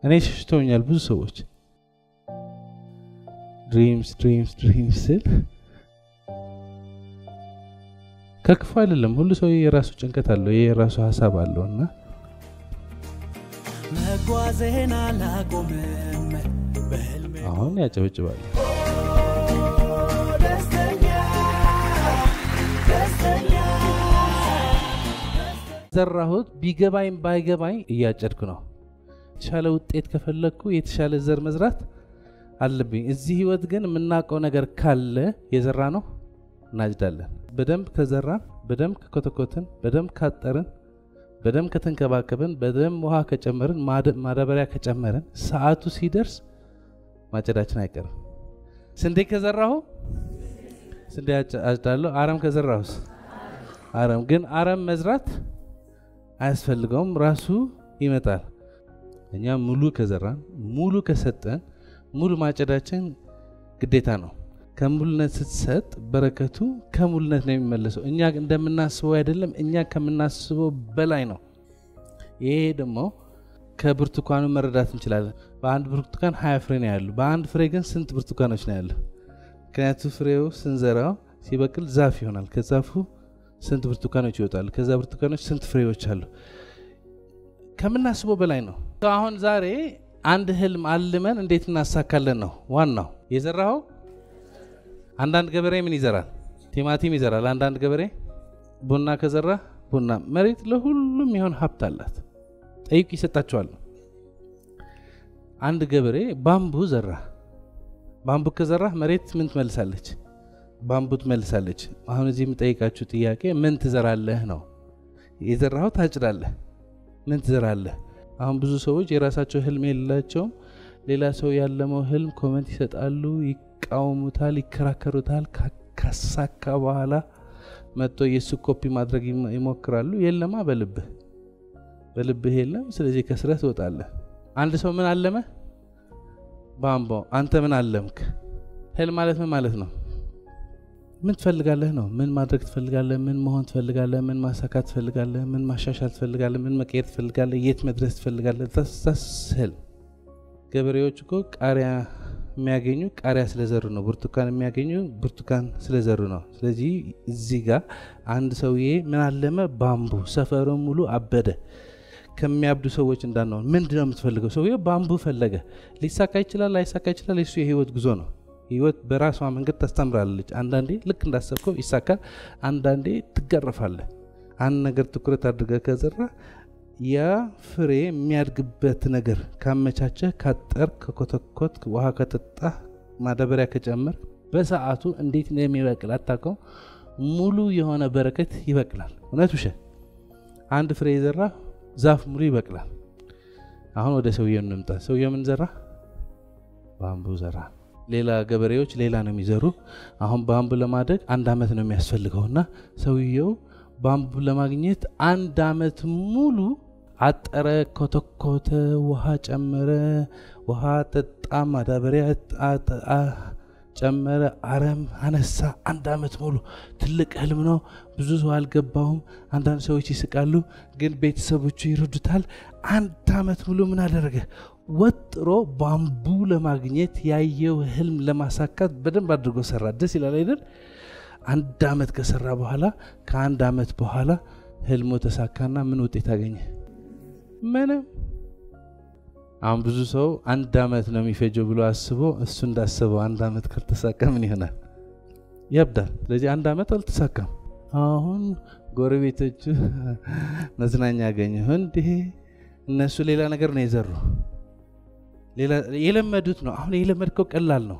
እኔ ሽሽቶኛል ብዙ ሰዎች ድሪምስ ስል ከክፉ አይደለም ሁሉ ሰው የራሱ ጭንቀት አለው የራሱ ሐሳብ አለውና መጓዜና ላቆመም በህልሜ አሁን ያጨበጭባል ዘራሁት ቢገባይም ባይገባይ እያጨድኩ ነው የተሻለ ውጤት ከፈለኩ የተሻለ ዘር መዝራት አለብኝ እዚህ ህይወት ግን ምናቀው ነገር ካለ የዘራ ነው እናጅዳለን በደንብ ከዘራን በደንብ ከኮተኮተን በደንብ ካጠረን በደንብ ከተንከባከበን በደንብ ውሃ ከጨመርን ማዳበሪያ ከጨመርን ሰዓቱ ሲደርስ ማጨዳችን አይቀርም ስንዴ ከዘራሁ ስንዴ አጭዳለሁ አረም ከዘራሁስ አረም ግን አረም መዝራት አያስፈልገውም ራሱ ይመጣል እኛ ሙሉ ከዘራን ሙሉ ከሰጠን ሙሉ ማጨዳችን ግዴታ ነው ከሙሉነት ስትሰጥ በረከቱ ከሙሉነት ነው የሚመለሰው እኛ እንደምናስበው አይደለም እኛ ከምናስበው በላይ ነው ይሄ ደግሞ ከብርቱካኑ መረዳት እንችላለን በአንድ ብርቱካን 20 ፍሬ ነው ያለው በአንድ ፍሬ ግን ስንት ብርቱካኖች ነው ያለው ምክንያቱም ፍሬው ስንዘራው ሲበቅል ዛፍ ይሆናል ከዛፉ ስንት ብርቱካኖች ይወጣሉ ከዛ ብርቱካኖች ስንት ፍሬዎች አሉ ከምናስበው በላይ ነው አሁን ዛሬ አንድ ህልም አልመን እንዴት እናሳካለን ነው ዋናው የዘራው አንዳንድ ገበሬ ምን ይዘራል ቲማቲም ይዘራል አንዳንድ ገበሬ ቡና ከዘራ ቡና መሬት ለሁሉም ይሆን ሀብት አላት ጠይቅ ይሰጣቸዋል አንድ ገበሬ ባምቡ ዘራ ባምቡ ከዘራ መሬት ምን ትመልሳለች ባምቡ ትመልሳለች አሁን እዚህ የምጠይቃችሁ ጥያቄ ምን ትዘራለህ ነው የዘራው ታጭዳለህ ምን ትዘራለህ አሁን ብዙ ሰዎች የራሳቸው ህልም የሌላቸው ሌላ ሰው ያለመው ህልም ኮሜንት ይሰጣሉ ይቃወሙታል ይከራከሩታል ካሳካ በኋላ መጥቶ የሱ ኮፒ ማድረግ ይሞክራሉ የለማ በልብህ የለም ስለዚህ ከስረት ትወጣለህ አንድ ሰው ምን አለመ ባምቦ አንተ ምን አለምክ ህልም ማለት ነው ምን ትፈልጋለህ ነው ምን ማድረግ ትፈልጋለህ ምን መሆን ትፈልጋለህ ምን ማሳካት ትፈልጋለህ ምን ማሻሻል ትፈልጋለህ ምን መቀየር ትፈልጋለህ የት መድረስ ትፈልጋለህ ተሳሰል ገበሬዎች እኮ ቃሪያ የሚያገኙ ቃሪያ ስለዘሩ ነው ብርቱካን የሚያገኙ ብርቱካን ስለዘሩ ነው ስለዚህ እዚህ ጋር አንድ ሰውዬ ምን አለመ ባምቡ ሰፈሩ ሙሉ አበደ ከሚያብዱ ሰዎች እንዳንሆን ምንድነው የምትፈልገው ሰውዬ ባምቡ ፈለገ ሊሳካ ይችላል ላይሳካ ይችላል እሱ የህይወት ጉዞ ነው ህይወት በራሷ መንገድ ታስተምራለች አንዳንዴ ልክ እንዳሰብከው ይሳካል አንዳንዴ ትገረፋለህ አንድ ነገር ትኩረት አድርገህ ከዘራ ያ ፍሬ የሚያድግበት ነገር ካመቻቸህ ካጠር ከኮተኮት ውሃ ከጠጣ ማዳበሪያ ከጨመር በሰዓቱ እንዴት እንደሚበቅል አታውቀው ሙሉ የሆነ በረከት ይበቅላል እውነት ውሸት አንድ ፍሬ ዘራ ዛፍ ሙሉ ይበቅላል አሁን ወደ ሰውየው እንምጣ ሰውየው ምን ዘራ ባምቡ ዘራ ሌላ ገበሬዎች ሌላ ነው የሚዘሩ አሁን ባምቡ ለማደግ 1 አመት ነው የሚያስፈልገውና ሰውየው ባምቡ ለማግኘት 1 አመት ሙሉ አጠረ ኮተኮተ ውሃ ጨመረ ውሃ ጠጣ ማዳበሪያ ጨመረ አረም አነሳ 1 አመት ሙሉ ትልቅ ህልም ነው ብዙ ሰው አልገባውም አንዳንድ ሰዎች ይስቃሉ ግን ቤተሰቦቹ ይረዱታል 1 አመት ሙሉ ምን አደረገ ወጥሮ ባምቡ ለማግኘት ያየው ህልም ለማሳካት በደንብ አድርጎ ሰራ ደስ ይላል አይደል 1 አመት ከሰራ በኋላ ከ1 አመት በኋላ ህልሙ ተሳካና ምን ውጤት አገኘ ምንም አሁን ብዙ ሰው 1 አመት ነው የሚፈጀው ብሎ አስቦ እሱ እንዳሰበው 1 አመት ካልተሳካ ምን ይሆናል ያብዳል ስለዚህ 1 አመት አልተሳካም አሁን ጎረቤቶቹ መዝናኛ ያገኙ እንዴ እነሱ ሌላ ነገር ነው የዘሩ ሌላ የለመዱት ነው አሁን የለመድከው ቀላል ነው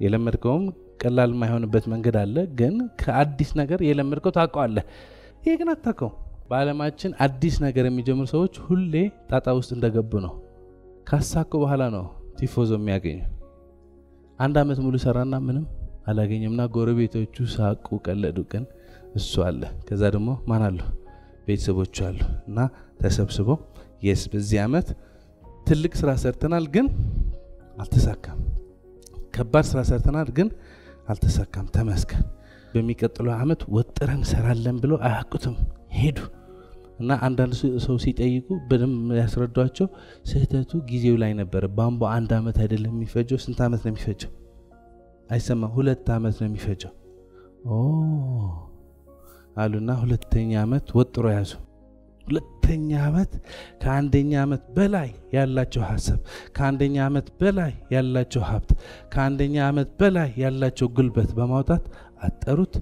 የለመድከውም ቀላል የማይሆንበት መንገድ አለ ግን ከአዲስ ነገር የለመድከው ታውቀዋለህ ይሄ ግን አታውቀው በአለማችን አዲስ ነገር የሚጀምሩ ሰዎች ሁሌ ጣጣ ውስጥ እንደገቡ ነው ካሳኩ በኋላ ነው ቲፎዞ የሚያገኙ 1 አመት ሙሉ ሰራና ምንም አላገኘምና ጎረቤቶቹ ሳቁ ቀለዱ ግን እሱ አለ ከዛ ደግሞ ማን አለ ቤተሰቦቹ አሉ እና ተሰብስበው በዚህ አመት ትልቅ ስራ ሰርተናል ግን አልተሳካም ከባድ ስራ ሰርተናል ግን አልተሳካም ተመስገን በሚቀጥለው አመት ወጥረን ሰራለን ብሎ አያቁትም ሄዱ እና አንዳንድ ሰው ሲጠይቁ በደንብ ያስረዷቸው ስህተቱ ጊዜው ላይ ነበር። ባምቡ 1 አመት አይደለም የሚፈጀው። ስንት አመት ነው የሚፈጀው? አይሰማም። 2 አመት ነው የሚፈጀው አሉና ሁለተኛ አመት ወጥሮ ያዙ። ሁለተኛ አመት ከአንደኛ አመት በላይ ያላቸው ሐሳብ፣ ከአንደኛ አመት በላይ ያላቸው ሀብት፣ ከአንደኛ አመት በላይ ያላቸው ጉልበት በማውጣት አጠሩት፣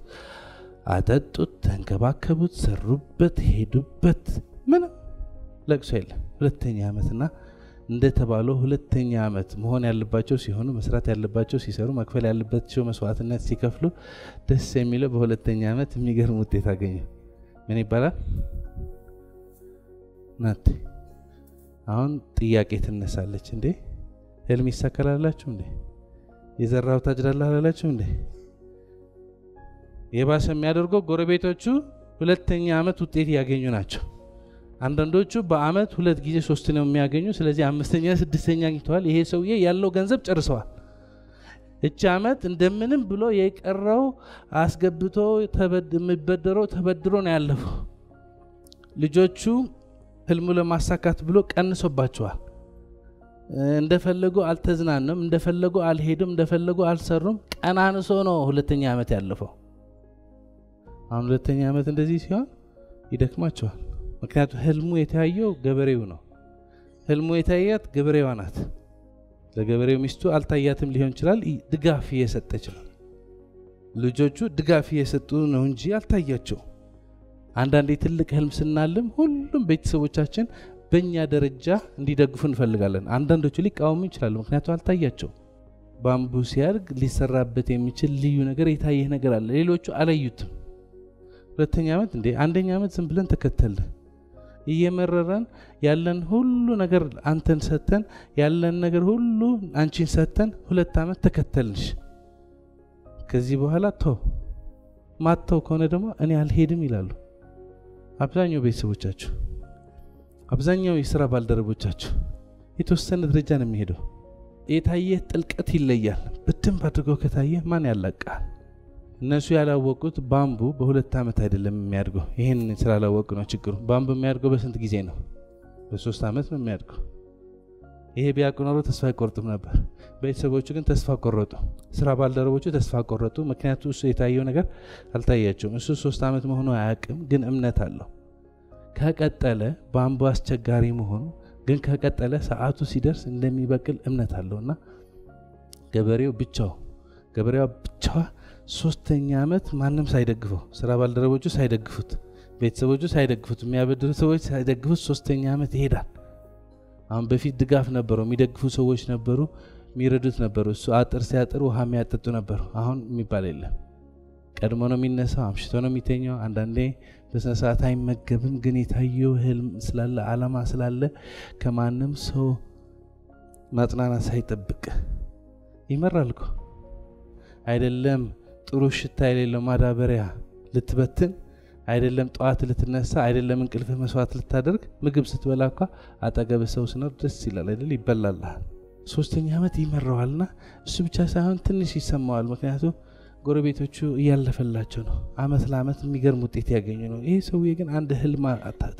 አጠጡት፣ ተንከባከቡት፣ ሰሩበት፣ ሄዱበት። ምንም ለቅሶ የለም። ሁለተኛ አመትና እንደተባለው ሁለተኛ አመት መሆን ያለባቸው ሲሆኑ መስራት ያለባቸው ሲሰሩ መክፈል ያለባቸው መስዋዕትነት ሲከፍሉ ደስ የሚለው በሁለተኛ አመት የሚገርም ውጤት አገኙ። ምን ይባላል? ናት። አሁን ጥያቄ ትነሳለች። እንዴ ህልም ይሳካላላችሁ እንዴ? የዘራው ታጭዳለህ አላላችሁ እንዴ? የባሰ የሚያደርገው ጎረቤቶቹ ሁለተኛ አመት ውጤት ያገኙ ናቸው። አንዳንዶቹ በአመት 2 ጊዜ 3 ነው የሚያገኙ። ስለዚህ 5ኛ 6ኛ አግኝተዋል። ይሄ ሰውዬ ያለው ገንዘብ ጨርሰዋል። እቺ አመት እንደምንም ብሎ የቀረው አስገብቶ የሚበደረው ተበድሮ ነው ያለፈው። ልጆቹ ህልሙ ለማሳካት ብሎ ቀንሶባቸዋል። እንደፈለጉ አልተዝናኑም፣ እንደፈለጉ አልሄዱም፣ እንደፈለጉ አልሰሩም። ቀናንሶ ነው ሁለተኛ አመት ያለፈው። አሁን ሁለተኛ አመት እንደዚህ ሲሆን ይደክማቸዋል። ምክንያቱም ህልሙ የታየው ገበሬው ነው። ህልሙ የታያት ገበሬዋ ናት። ለገበሬው ሚስቱ አልታያትም ሊሆን ይችላል። ድጋፍ እየሰጠች ነው። ልጆቹ ድጋፍ እየሰጡ ነው እንጂ አልታያቸው። አንዳንዴ ትልቅ ህልም ስናልም ሁሉም ቤተሰቦቻችን በእኛ ደረጃ እንዲደግፉ እንፈልጋለን። አንዳንዶቹ ሊቃወሙ ይችላሉ፣ ምክንያቱም አልታያቸው። ባምቡ ሲያድግ ሊሰራበት የሚችል ልዩ ነገር የታየ ነገር አለ። ሌሎቹ አላዩትም። ሁለተኛ አመት እንዴ አንደኛ አመት ዝም ብለን ተከተልን። እየመረረን ያለን ሁሉ ነገር አንተን ሰተን ያለን ነገር ሁሉ አንቺን ሰተን 2 አመት ተከተልንሽ። ከዚህ በኋላ ማተው ከሆነ ደግሞ እኔ አልሄድም ይላሉ። አብዛኛው ቤተሰቦቻችሁ፣ አብዛኛው የሥራ ባልደረቦቻችሁ የተወሰነ ደረጃ ነው የሚሄደው። የታየ ጥልቀት ይለያል። በደንብ አድርጎ ከታየ ማን ያላቃል? እነሱ ያላወቁት ባምቡ በ2 አመት አይደለም የሚያድገው። ይሄን ስላላወቁ ነው ችግሩ። ባምቡ የሚያድገው በስንት ጊዜ ነው? በ3 አመት ነው የሚያድገው። ይሄ ቢያውቁ ኖሮ ተስፋ አይቆርጡም ነበር። ቤተሰቦቹ ግን ተስፋ ቆረጡ። ስራ ባልደረቦቹ ተስፋ ቆረጡ። ምክንያቱም እሱ የታየው ነገር አልታያቸውም። እሱ 3 አመት መሆኑ አያውቅም፣ ግን እምነት አለው። ከቀጠለ ባምቡ አስቸጋሪ መሆኑ ግን ከቀጠለ ሰዓቱ ሲደርስ እንደሚበቅል እምነት አለውና ገበሬው ብቻው ገበሬዋ ብቻዋ 3ኛ አመት ማንም ሳይደግፈው፣ ስራ ባልደረቦቹ ሳይደግፉት፣ ቤተሰቦቹ ሳይደግፉት፣ የሚያበድሩ ሰዎች ሳይደግፉት 3ኛ አመት ይሄዳል። አሁን በፊት ድጋፍ ነበረው፣ የሚደግፉ ሰዎች ነበሩ፣ የሚረዱት ነበሩ። እሱ አጥር ሲያጥር ውሃ የሚያጠጡ ነበሩ። አሁን የሚባል የለም። ቀድሞ ነው የሚነሳው፣ አምሽቶ ነው የሚተኛው። አንዳንዴ በስነ ሰዓት አይመገብም። ግን የታየው ህልም ስላለ ዓላማ ስላለ ከማንም ሰው ማጽናናት ሳይጠብቅ ይመራል እኮ አይደለም። ጥሩ ሽታ የሌለው ማዳበሪያ ልትበትን አይደለም፣ ጠዋት ልትነሳ አይደለም፣ እንቅልፍ መስዋዕት ልታደርግ ምግብ ስትበላ እንኳ አጠገብ ሰው ሲኖር ደስ ይላል አይደል? ይበላልሃል። 3ኛ አመት ይመራዋልና እሱ ብቻ ሳይሆን ትንሽ ይሰማዋል። ምክንያቱም ጎረቤቶቹ እያለፈላቸው ነው። አመት ለአመት የሚገርም ውጤት ያገኙ ነው። ይሄ ሰውዬ ግን አንድ ህልም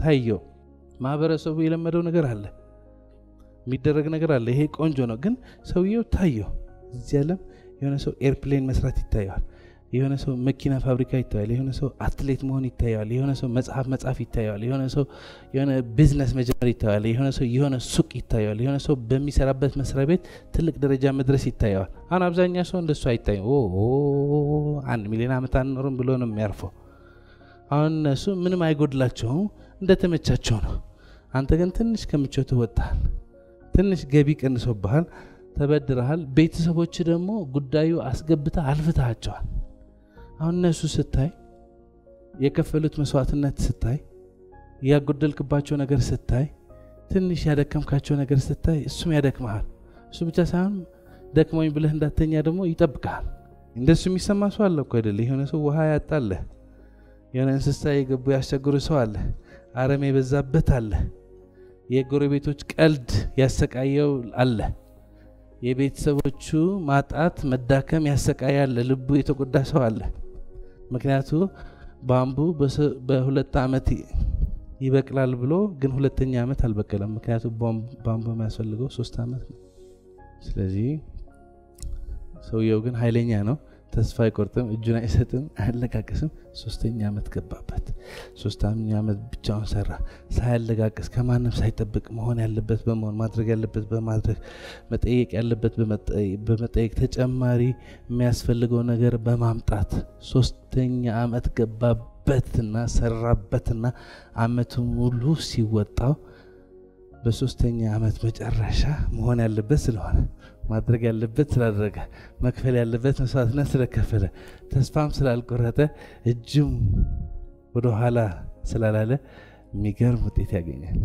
ታየው። ማህበረሰቡ የለመደው ነገር አለ፣ የሚደረግ ነገር አለ። ይሄ ቆንጆ ነው፣ ግን ሰውዬው ታየው። እዚህ ዓለም የሆነ ሰው ኤርፕሌን መስራት ይታየዋል፣ የሆነ ሰው መኪና ፋብሪካ ይታያል፣ የሆነ ሰው አትሌት መሆን ይታያል፣ የሆነ ሰው መጽሐፍ ይታያል፣ የሆነ ሰው የሆነ ቢዝነስ መጀመር ይታያል፣ የሆነ ሰው የሆነ ሱቅ ይታያል፣ የሆነ ሰው በሚሰራበት መስሪያ ቤት ትልቅ ደረጃ መድረስ ይታያል። አሁን አብዛኛው ሰው እንደሱ አይታየው። 1 ሚሊዮን አመት አንኖርም ብሎ ነው የሚያርፈው። አሁን እነሱ ምንም አይጎድላቸውም፣ እንደተመቻቸው ነው። አንተ ግን ትንሽ ከምቾት ወጣሃል፣ ትንሽ ገቢ ቀንሶብሃል፣ ተበድረሃል። ቤተሰቦች ደግሞ ጉዳዩ አስገብተህ አልፍታቸዋል። አሁን እነሱ ስታይ፣ የከፈሉት መስዋዕትነት ስታይ፣ ያጎደልክባቸው ነገር ስታይ፣ ትንሽ ያደከምካቸው ነገር ስታይ እሱም ያደክመሃል። እሱ ብቻ ሳይሆን ደክሞኝ ብለህ እንዳተኛ ደግሞ ይጠብቃል። እንደሱ የሚሰማ ሰው አለ እኮ አይደል? የሆነ ሰው ውሃ ያጣለ፣ የሆነ እንስሳ የገቡ ያስቸግሩ ሰው አለ፣ አረም የበዛበት አለ፣ የጎረቤቶች ቀልድ ያሰቃየው አለ፣ የቤተሰቦቹ ማጣት መዳከም ያሰቃያል፣ ልቡ የተጎዳ ሰው አለ። ምክንያቱ ባምቡ በ2 አመት ይበቅላል ብሎ ግን ሁለተኛ ዓመት አልበቀለም ምክንያቱም ባምቡ የሚያስፈልገው 3 ዓመት ነው ስለዚህ ሰውየው ግን ኃይለኛ ነው ተስፋ አይቆርጥም እጁን አይሰጥም አይለቃቀስም 3ኛ ዓመት ገባበት 3ኛ ዓመት ብቻውን ሰራ ሳይለቃቀስ ከማንም ሳይጠብቅ መሆን ያለበት በመሆን ማድረግ ያለበት በማድረግ መጠየቅ ያለበት በመጠየቅ ተጨማሪ የሚያስፈልገው ነገር በማምጣት 3ኛ ዓመት ገባበትና ሰራበትና ዓመቱ ሙሉ ሲወጣው በ3ኛ ዓመት መጨረሻ መሆን ያለበት ስለሆነ ማድረግ ያለበት ስላደረገ መክፈል ያለበት መስዋዕትነት ስለከፈለ ተስፋም ስላልቆረጠ እጁም ወደ ኋላ ስላላለ የሚገርም ውጤት ያገኛል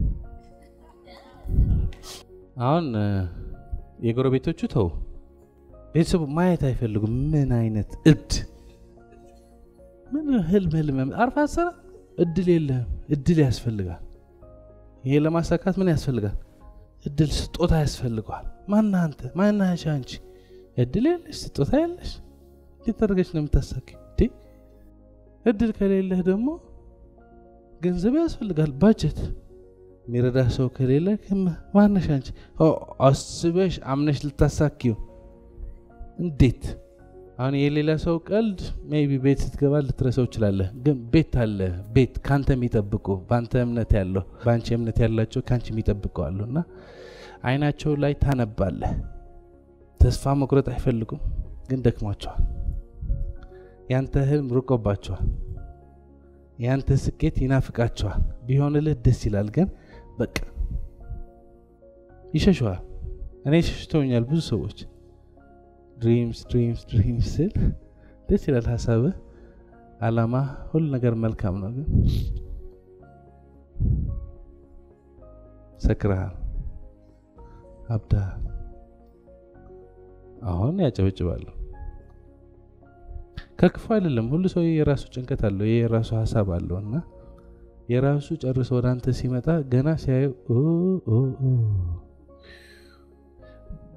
አሁን የጎረቤቶቹ ተው ቤተሰቡ ማየት አይፈልጉም ምን አይነት እብድ ምን ህልም አርፋሰራ እድል የለም እድል ያስፈልጋል ይሄ ለማሳካት ምን ያስፈልጋል እድል ስጦታ ያስፈልጋል ማንናንተ ማንናሽ አንቺ እድል የለሽ ስጦታ የለሽ ልትርገሽ ነው የምታሳኪው እድል ከሌለህ ደግሞ ገንዘብ ያስፈልጋል ባጀት ሚረዳ ሰው ከሌለ ማንናሽ አንቺ አስበሽ አምነሽ ልታሳኪው እንዴት አሁን የሌላ ሰው ቀልድ ሜቢ ቤት ስትገባ ልትረሳው ይችላል ግን ቤት አለ ቤት ካንተ የሚጠብቁ ባንተ እምነት ያለው ባንቺ እምነት ያላቸው ካንቺ የሚጠብቁ አሉና አይናቸው ላይ ታነባለህ ተስፋ መቁረጥ አይፈልጉም ግን ደክሟቸዋል ያንተ ህልም ሩቆባቸዋል ያንተ ስኬት ይናፍቃቸዋል ቢሆንልህ ደስ ይላል ግን በቃ ይሸሻዋል እኔ ሸሽቶኛል ብዙ ሰዎች dreams ደስ ይላል ሐሳብ አላማ ሁሉ ነገር መልካም ነው ግን ሰክራል አብዳ አሁን ያጨበጭባሉ ከክፉ አይደለም ሁሉ ሰው የራሱ ጭንቀት አለው የራሱ ሐሳብ አለውና የራሱ ጨርሶ ወደ አንተ ሲመጣ ገና ሲያዩ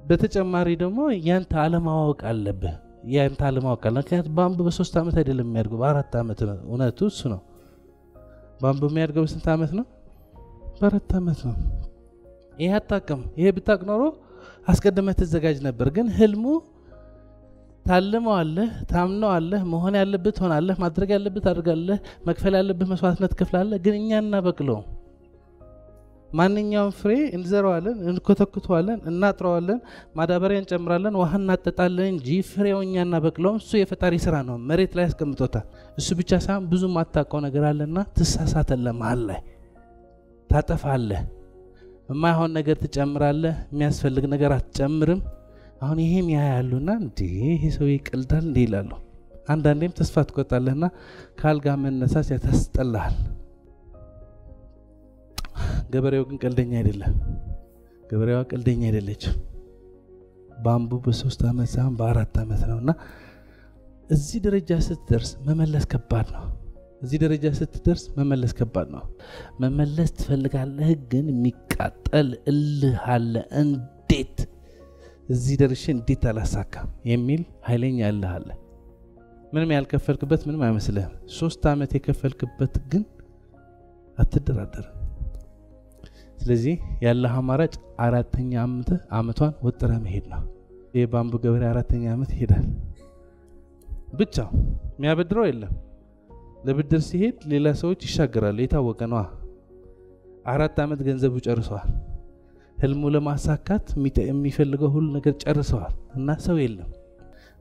በተጨማሪ ደግሞ ያንተ አለማወቅ አለበት ያንተ አለማወቅ አለ ምክንያቱም ባምቡ በ3 ዓመት አይደለም የሚያድገው በ4 ዓመት ነው እውነቱ እሱ ነው ባምቡ የሚያድገው በስንት ዓመት ነው በ4 ዓመት ነው ይሄ አጣቀም ይሄ ብታቅ ኖሮ አስቀድመህ ተዘጋጅ ነበር ግን ህልሙ ታልመዋለህ ታምነዋለህ መሆን ያለበት ሆናለህ ማድረግ ያለበት አድርጋለህ መክፈል ያለበት መስዋዕትነት ከፍላለህ ግን እኛና በቅለው ማንኛውም ፍሬ እንዘራዋለን እንኮተኩተዋለን እናጥራዋለን ማዳበሪያ እንጨምራለን ውሃ እናጠጣለን እንጂ ፍሬው እኛና በቅለው እሱ የፈጣሪ ስራ ነው መሬት ላይ አስቀምጦታል እሱ ብቻ ሳይሆን ብዙ ማታውቀው ነገር አለና ትሳሳተለህ መሃል ላይ ታጠፋለህ የማይሆን ነገር ትጨምራለህ የሚያስፈልግ ነገር አትጨምርም አሁን ይሄም ያያሉና እንዴ ይሄ ሰው ይቀልዳል እንዴ ይላሉ አንዳንዴም ተስፋ ትቆርጣለህና ካልጋ መነሳት ያስጠላል ገበሬው ግን ቀልደኛ አይደለም ገበሬዋ ቀልደኛ አይደለች ባምቡ በ3 ዓመት ሳይሆን በ4 ዓመት ነውና እዚህ ደረጃ ስትደርስ መመለስ ከባድ ነው እዚህ ደረጃ ስትደርስ መመለስ ከባድ ነው መመለስ ትፈልጋለህ ግን የሚቃጠል እልህ አለ እንዴት እዚህ ደርሼ እንዴት አላሳካም የሚል ኃይለኛ እልህ አለ ምንም ያልከፈልክበት ምንም አይመስልህም 3 ዓመት የከፈልክበት ግን አትደራደር ስለዚህ ያለ አማራጭ 4ኛ ዓመቷን ወጥራ መሄድ ነው የባምቡ ገበሬ 4ኛ ዓመት ይሄዳል ብቻው የሚያበድረው የለም ለብድር ሲሄድ ሌላ ሰዎች ይሻገራሉ የታወቀ ነው 4 ዓመት ገንዘቡ ጨርሰዋል ህልሙ ለማሳካት የሚፈልገው ሁሉ ነገር ጨርሰዋል እና ሰው የለም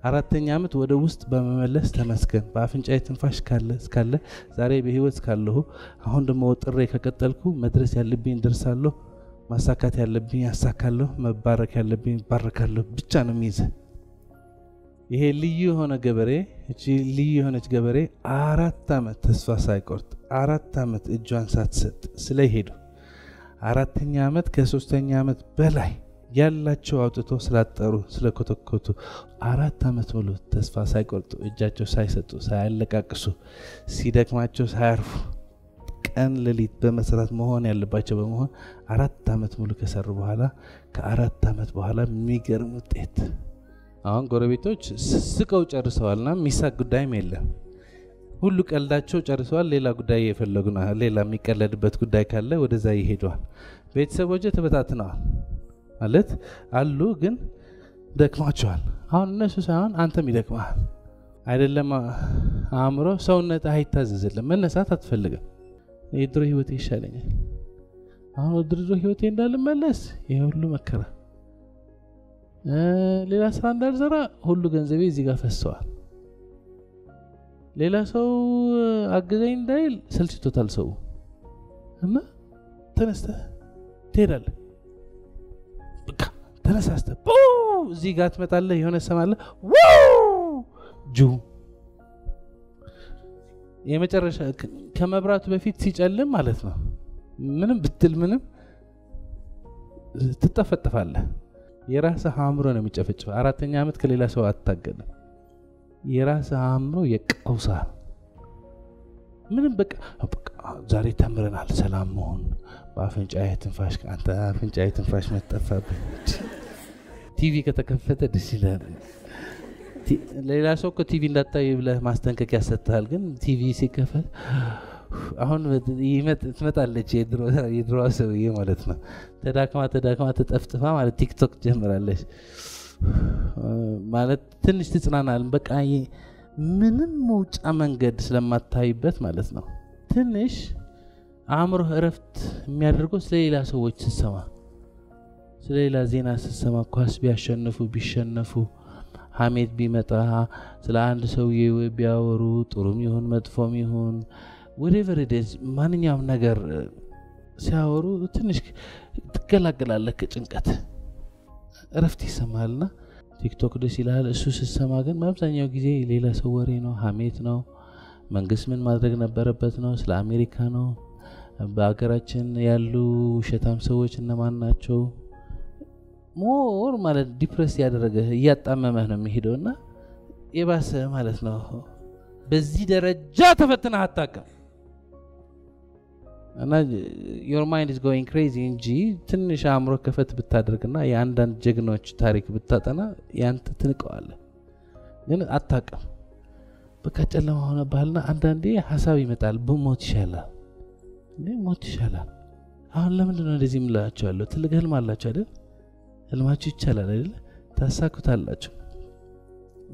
4ኛ ዓመት ወደ ውስጥ በመመለስ ተመስገን በአፍንጫዬ ትንፋሽ ካለ ዛሬ በህይወት ካለሁ አሁን ደግሞ ወጥሬ ከቀጠልኩ መድረስ ያለብኝ ደርሳለሁ ማሳካት ያለብኝ ያሳካለሁ መባረክ ያለብኝ ባረካለሁ ብቻ ነው የሚይዘው ይሄ ልዩ የሆነ ገበሬ እቺ ልዩ የሆነች ገበሬ 4 ዓመት ተስፋ ሳይቆርጥ 4 ዓመት እጇን ሳትሰጥ ስለሄዱ 4ኛ ዓመት ከ3ኛ ዓመት በላይ ያላቸው አውጥቶ ስላጠሩ ስለኮተኮቱ 4 ዓመት ሙሉ ተስፋ ሳይቆርጡ እጃቸው ሳይሰጡ ሳይለቃቅሱ ሲደክማቸው ሳያርፉ ቀን ለሊት በመስራት መሆን ያለባቸው በመሆን 4 ዓመት ሙሉ ከሰሩ በኋላ ከ4 ዓመት በኋላ የሚገርም ውጤት አሁን ጎረቤቶች ስቀው ጨርሰዋልና ሚሳቅ ጉዳይም የለም ሁሉ ቀልዳቸው ጨርሰዋል ሌላ ጉዳይ የፈለጉና ሌላ የሚቀለድበት ጉዳይ ካለ ወደዛ ይሄዳል ቤተሰቦቼ ተበታትነዋል ማለት አሉ ግን ደክማቸዋል አሁን እነሱ ሳይሆን አንተም ይደክማል አይደለም አእምሮ ሰውነት አይታዘዝልም መነሳት አትፈልግም የድሮ ህይወት ይሻለኛል አሁን ድሮ ህይወቴ እንዳልመለስ ይሄ ሁሉ መከራ ሌላ ስራ እንዳልሰራ ሁሉ ገንዘቤ እዚህ ጋር ፈሰዋል ሌላ ሰው አገዘኝ እንዳይል ሰልችቶታል ሰው እና ተነስተህ ትሄዳለህ በቃ ተነሳስተህ እዚህ ጋር ትመጣለህ የሆነ ሰማለህ ጁ የመጨረሻ ከመብራቱ በፊት ሲጨልም ማለት ነው ምንም ብትል ምንም ትጠፈጠፋለህ የራስህ አእምሮ ነው የሚጨፈጭፈው አራተኛ አመት ከሌላ ሰው አትታገልም የራስህ አእምሮ የቀውሳል ምንም በቃ ዛሬ ተምረናል ሰላም መሆን በአፍንጫዬ ትንፋሽ አንተ አፍንጫዬ ትንፋሽ መጠፋብህ ቲቪ ከተከፈተ ደስ ይላል ሌላ ሰው ከቲቪ እንዳታይ ብለህ ማስጠንቀቂያ ሰጥተሃል ግን ቲቪ ሲከፈት አሁን ትመጣለች የድሮ ሰውዬ ማለት ነው ተዳክማ ተጠፍጥፋ ማለት ቲክቶክ ጀምራለች ማለት ትንሽ ትጽናናል በቃ ምንም መውጫ መንገድ ስለማታይበት ማለት ነው ትንሽ አእምሮ እረፍት የሚያደርገው ስለሌላ ሰዎች ሲሰማ ስለሌላ ዜና ሲሰማ ኳስ ቢሸነፉ ሐሜት ቢመጣ ስለ አንድ ሰውዬ ቢያወሩ ጥሩም ይሁን መጥፎም ይሁን whatever it is ማንኛውም ነገር ሲያወሩ ትንሽ ትገላገላለህ ከጭንቀት እረፍት ይሰማልና ቲክቶክ ደስ ይላል እሱ ሲሰማ ግን በአብዛኛው ጊዜ ሌላ ሰው ወሬ ነው ሐሜት ነው መንግስት ምን ማድረግ ነበረበት ነው ስለ አሜሪካ ነው በአገራችን ያሉ ሸታም ሰዎች እነማን ናቸው ሞር ማለት ዲፕረስ ያደረገ ያጣመመህ ነው የሚሄደውና የባሰ ማለት ነው በዚህ ደረጃ ተፈትነህ አታውቅም እና your mind is going crazy እንጂ ትንሽ አእምሮ ከፈት ብታደርግና የአንዳንድ ጀግኖች ታሪክ ብታጠና ያንተ ትንቀዋለህ ግን አታውቅም በቃ ጨለማ ሆነ ባህልና አንዳንዴ ሐሳብ ይመጣል በሞት ይሻላል ሞት ይሻላል አሁን ለምንድን ነው እንደዚህ ምላቻለሁ ትልቅ ህልም አላችሁ አይደል ህልማችሁ ይቻላል አይደል ታሳኩታላችሁ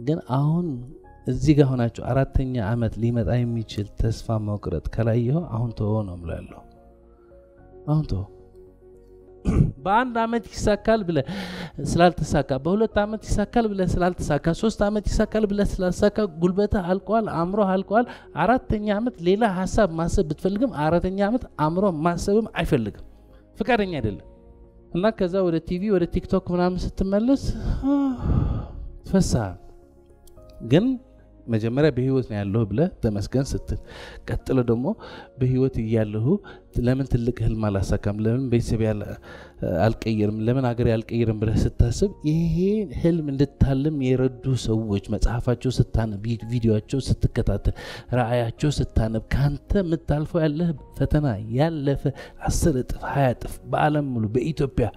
ግን አሁን እዚህ ጋር ሆናችሁ አራተኛ አመት ሊመጣ የሚችል ተስፋ መቁረጥ ከላየው አሁን ተወው ነው የምለው አሁን ተወው በአንድ አመት ይሳካል ብለ ስላልተሳካ በሁለት አመት ይሳካል ብለ ስላልተሳካ ሶስት አመት ይሳካል ብለ ስላልተሳካ ጉልበታ አልቋል አእምሮ አልቋል አራተኛ አመት ሌላ ሐሳብ ማሰብ ብትፈልግም አራተኛ አመት አእምሮ ማሰብም አይፈልግም ፍቃደኛ አይደለም እና ከዛ ወደ ቲቪ ወደ ቲክቶክ ምናምን ስትመለስ ፈሳ ግን መጀመሪያ በህይወት ነው ያለው ብለ ተመስገን ስትል ቀጥሎ ደግሞ በህይወት ይያለሁ ለምን ትልቅ ህልም አላሳካም ለምን ቤተሰብ አልቀየርም ለምን ሀገር ያልቀየርም ብለ ስታስብ ይሄ ህልም እንድታልም የረዱ ሰዎች መጽሐፋቸው ስታነብ ቪዲዮአቸው ስትከታተል ራእያቸው ስታነብ ካንተ መታልፈው ያለ ፈተና ያለፈ 10 እጥፍ 20 እጥፍ በአለም ሙሉ በኢትዮጵያ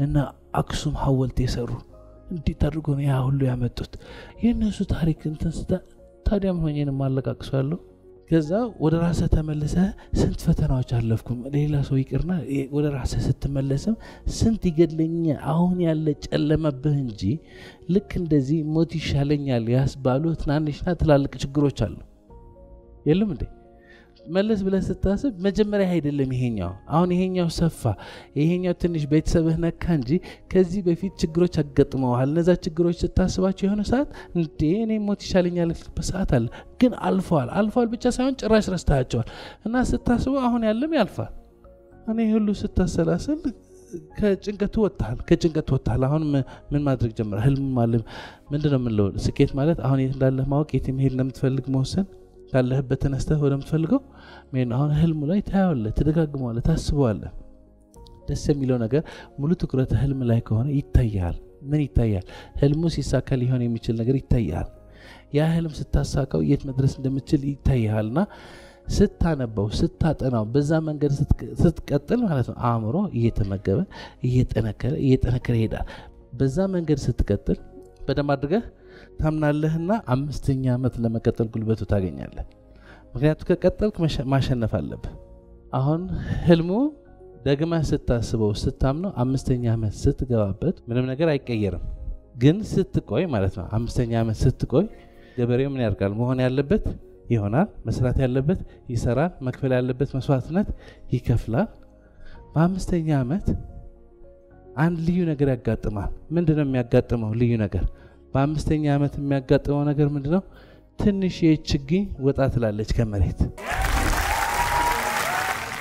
እና አክሱም ሐውልት የሰሩ እንዴት አድርጎ ነው ያ ሁሉ ያመጡት የነሱ ታሪክ እንተንስታ ታዲያም ሆኜን ማለቃቅሷለሁ ከዛ ወደ ራስ ተመለሰ ስንት ፈተናዎች አለፍኩም ሌላ ሰው ይቅርና ወደ ራስ ስትመለስም ስንት ይገድለኛ አሁን ያለ ጨለመብህ እንጂ ልክ እንደዚህ ሞት ይሻለኛል ያስባሉ ትናንሽና ትላልቅ ችግሮች አሉ የለም እንዴ መለስ ብለህ ስታስብ መጀመሪያ አይደለም ይሄኛው አሁን ይሄኛው ሰፋ ይሄኛው ትንሽ ቤተሰብህ ነካ እንጂ ከዚህ በፊት ችግሮች አገጥመዋል እነዛ ችግሮች ስታስባቸው የሆነ ሰዓት እንዴ እኔ ሞት ይሻለኛል በሰዓት አለ ግን አልፏል ብቻ ሳይሆን ጭራሽ ረስተሃቸዋል እና ስታስበው አሁን ያለም ያልፋል እኔ ሁሉ ስታሰላስል ከጭንቀቱ ወጣል አሁን ምን ማድረግ ጀመረ ህልም ማለት ምንድነው የምንለው ስኬት ማለት አሁን የት እንዳለህ ማወቅ የት መሄድ እንደምትፈልግ መወሰን ካለህበት ተነስተህ ወደምትፈልገው ምን አሁን ህልሙ ላይ ታያለህ ትደጋግመዋለህ ታስበዋለህ ደስ የሚለው ነገር ሙሉ ትኩረት ህልም ላይ ከሆነ ይታያል ምን ይታያል ህልሙ ሲሳካ ሊሆን የሚችል ነገር ይታያል ያ ህልም ስታሳካው የት መድረስ እንደምትችል ይታያልና ስታነበው ስታጠናው በዛ መንገድ ስትቀጥል ማለት ነው አእምሮ እየተመገበ እየጠነከረ ይሄዳል በዛ መንገድ ስትቀጥል በደም አድርገህ ታምናለህና 5ኛ አመት ለመቀጠል ጉልበቱ ታገኛለህ ምክንያቱም ከቀጠልክ ማሸነፍ አለብህ አሁን ህልሙ ደግማ ስታስበው ስታምነው 5ኛ ዓመት ስትገባበት ምንም ነገር አይቀየርም ግን ስትቆይ ማለት ነው 5ኛ ዓመት ስትቆይ ገበሬው ምን ያርጋል መሆን ያለበት ይሆናል መስራት ያለበት ይሰራል መክፈል ያለበት መስዋዕትነት ይከፍላል በ5ኛ ዓመት አንድ ልዩ ነገር ያጋጥማል ምንድነው የሚያጋጥመው ልዩ ነገር በ5ኛ ዓመት የሚያጋጥመው ነገር ምንድነው ትንሽ የችግኝ ወጣ ትላለች ከመሬት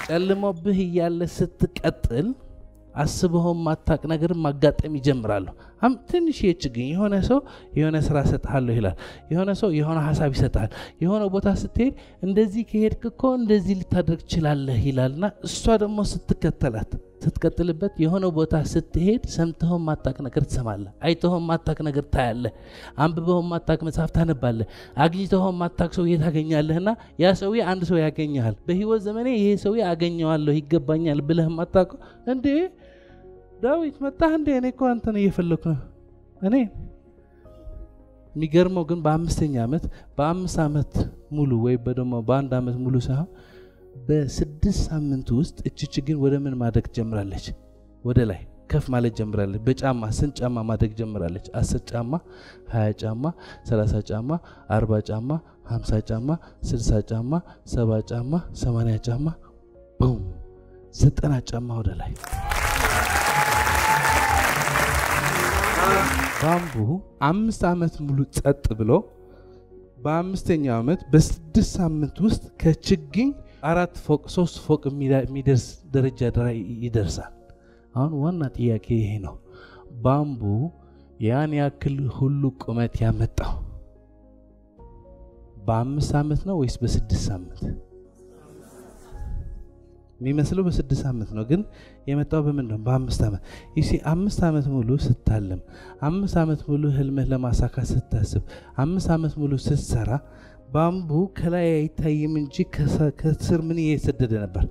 ጨልሞብህ ያለ ስትቀጥል አስበው ማታቅ ነገር ማጋጠም ይጀምራሉ ትንሽ የችግኝ የሆነ ሰው የሆነ ስራ ሰጣለሁ ይላል የሆነ ሰው የሆነ ሐሳብ ይሰጣል የሆነ ቦታ ስትሄድ እንደዚህ ከሄድክ እኮ እንደዚህ ልታደርግ ይችላልህ ይላልና እሷ ደግሞ ስትቀጥልበት የሆነ ቦታ ስትሄድ ሰምተው ማታቅ ነገር ትሰማለህ አይተው ማታቅ ነገር ታያለህ አንብበው ማታቅ መጽሐፍ ታነባለህ አግኝተው ማታቅ ሰው የታገኛለህና ያ ሰው አንድ ሰው ያገኛል በህይወት ዘመኔ ይሄ ሰው ያገኘዋለሁ ይገባኛል ብለህ ማታቅ እንዴ ዳዊት መጣህ እንዴ እኔ እኮ አንተን እየፈለኩ ነው እኔ የሚገርመው ግን በ5ኛ ዓመት በ5 ዓመት ሙሉ ወይ በደሞ በአንድ ዓመት ሙሉ ሳይሆን በ6 ሳምንት ውስጥ እቺ ግን ወደ ምን ማደግ ጀምራለች ወደ ላይ ከፍ ማለት ጀምራለች በጫማ ስንት ጫማ ማደግ ጀምራለች 10 ጫማ 20 ጫማ 30 ጫማ 40 ጫማ 50 ጫማ 60 ጫማ 70 ጫማ 80 ጫማ ቡም 90 ጫማ ወደ ላይ ባምቡ 5 ዓመት ሙሉ ጸጥ ብሎ በ5ኛው ዓመት በ6 ሳምንት ውስጥ ከችግኝ 4 ፎቅ 3 ፎቅ የሚደርስ ደረጃ ይደርሳል አሁን ዋና ጥያቄ ይሄ ነው ባምቡ ያን ያክል ሁሉ ቁመት ያመጣው በ5 ዓመት ነው ወይስ በ6 ሳምንት የሚመስለው በ6 ሳምንት ነው ግን የመጣው በምንድነው በ5 ዓመት ይሲ 5 ዓመት ሙሉ ስታለም 5 ዓመት ሙሉ ህልምህ ለማሳካት ስታስብ 5 ዓመት ሙሉ ስትሰራ ባምቡ ከላይ አይታይም እንጂ ከስር ምን እየሰደደ ነበር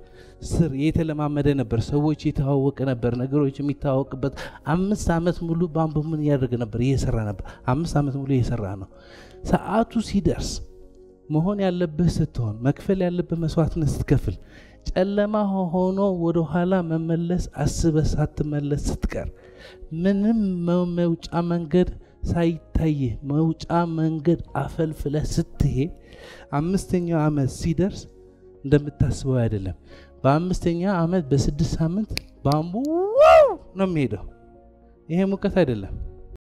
ስር የተለማመደ ነበር ሰዎች የተዋወቀ ነበር ነገሮች የሚታወቅበት 5 ዓመት ሙሉ ባምቡ ምን ያደርግ ነበር እየሰራ ነበር 5 ዓመት ሙሉ እየሰራ ነው ሰዓቱ ሲደርስ መሆን ያለበት ስትሆን መክፈል ያለበት መስዋዕትነት ስትከፍል ጨለማ ሆኖ ወደ ኋላ መመለስ አስበህ ሳትመለስ ስትቀር ምንም መውጫ መንገድ ሳይታይ መውጫ መንገድ አፈልፍለህ ስትሄድ 5ኛው ዓመት ሲደርስ እንደምታስበው አይደለም በ5ኛው ዓመት በ6 ሳምንት ባምቡ ነው የሚሄደው ይሄ ሙቀት አይደለም